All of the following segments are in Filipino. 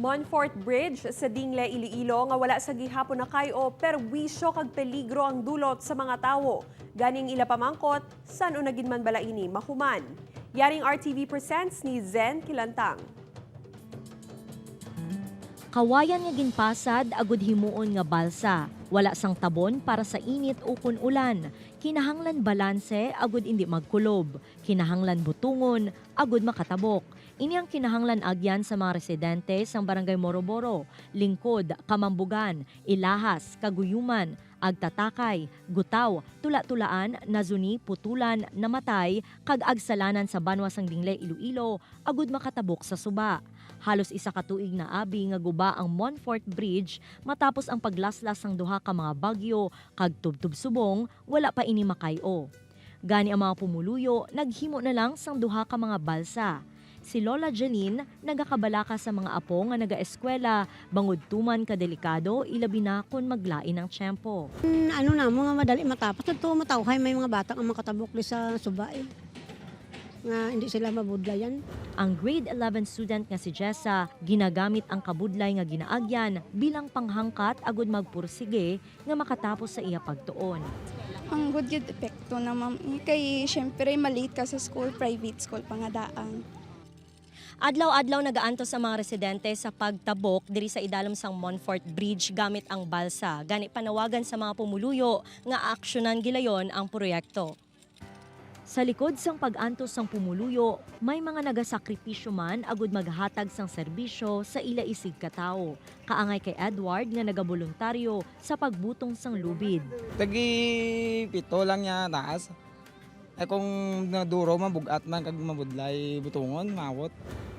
Monfort Bridge sa Dingle, Iloilo nga wala sa gihapon na kayo perwisyo kag peligro ang dulot sa mga tawo. Ganing ila pamangkot, san unagin man bala ini mahuman. Yaring RTV presents ni Zen Kilantang. Kawayan nga ginpasad agud himuon nga balsa. Wala sang tabon para sa init o kun ulan. Kinahanglan balanse agud indi magkulob. Kinahanglan butungon agud makatabok. Ini ang kinahanglan agyan sa mga residente sang Barangay Moroboro, Lingkod, Kamambugan, Ilahas, Kaguyuman, Agtatakay, Gutaw, Tula-Tulaan, Nazuni, Putulan, Namatay, kag agsalanan sa Banwa sang Dingle, Iloilo, agud makatabok sa suba. Halos isa ka tuig na abi nga guba ang Monfort Bridge matapos ang paglaslas sang duha ka mga bagyo kag tubtub subong, wala pa ini makayo. Gani ang mga pumuluyo, naghimo na lang sang duha ka mga balsa. Si Lola Janine nagakabalaka sa mga apo nga naga-eskwela, bangod tuman kadelikado, ilabi na kung maglain ng tiyempo. Mga madali matapos. Ito matawhay may mga batang ang makatabok sa subay. Nga hindi sila mabudlayan. Ang grade 11 student nga si Jessa, ginagamit ang kabudlay nga ginaagyan bilang panghangkat agud magpursige nga makatapos sa iya pagtuon. Ang good yun epekto na ma'am. Kay syempre maliit ka sa school, private school pangadaang. Adlaw-adlaw nagaantos sa mga residente sa pagtabok diri sa idalom sang Monfort Bridge gamit ang balsa. Gani panawagan sa mga pumuluyo nga aksyonan gilayon ang proyekto. Sa likod sang pag-antos sang pumuluyo, may mga nagasakripisyo man agud maghatag sang serbisyo sa ila isig ka tawo. Kaangay kay Edward nga nagaboluntaryo sa pagbutong sang lubid. Tagi pito lang niya taas. Ay kung naduro mabugat man kag mabudlay butungon, mawot.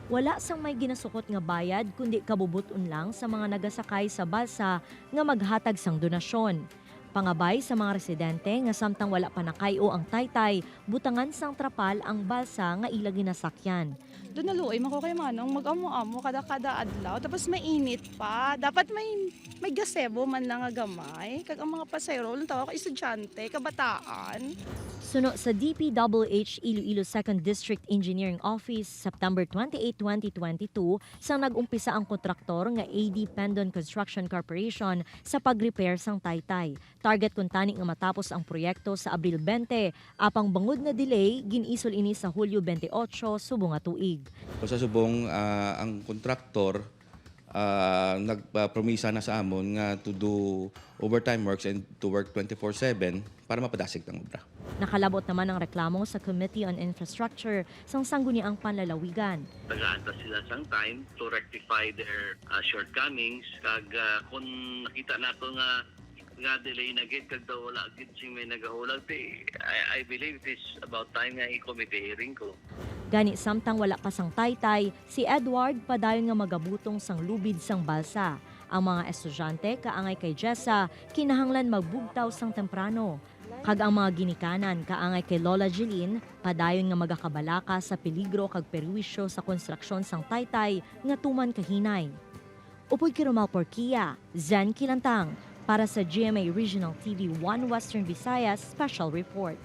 Wala sang may ginasukot nga bayad kundi kabubuton lang sa mga nagasakay sa balsa nga maghatag sang donasyon. Pangabay sa mga residente nga samtang wala pa nakayo ang taytay, butangan sang trapal ang balsa nga ila ginasakyan. Doon naluoy, mako kay manong mag-amo-amo kada adlaw. Tapos mainit pa. Dapat may gazebo man lang nga gamay. Kag ang mga pasayro, lang tawag estudyante, kabataan. Suno sa DPWH Iloilo 2nd District Engineering Office, September 28, 2022, sang nag-umpisa ang kontraktor nga AD Pendon Construction Corporation sa pag-repair sang taytay. Target kung tani nga matapos ang proyekto sa Abril 20, apang bangod na delay, ginisol ini sa Hulyo 28, subong nga tuig. Sa subong, ang kontraktor nagpromisa na sa amon nga to do overtime works and to work 24/7 para mapadasig ng obra. Nakalabot naman ang reklamo sa Committee on Infrastructure sang sangguniang panlalawigan. Nag-aantas sila sang time to rectify their shortcomings. Kag kung nakita nato nga delay na gid kag daw wala gid sing may nagahulag, I believe it is about time nga i-committee hearing ko. Gani samtang wala pa sang taytay, si Edward padayon nga magabutong sang lubid sang balsa. Ang mga estudyante kaangay kay Jessa kinahanglan magbugtaw sang temprano. Kag ang mga ginikanan kaangay kay Lola Jeline padayon nga magakabalaka sa peligro kag perwisyo sa konstruksyon sang taytay nga tuman kahinay. Upoy Kirumal Porquia, Zen Kilantang para sa GMA Regional TV 1 Western Visayas Special Report.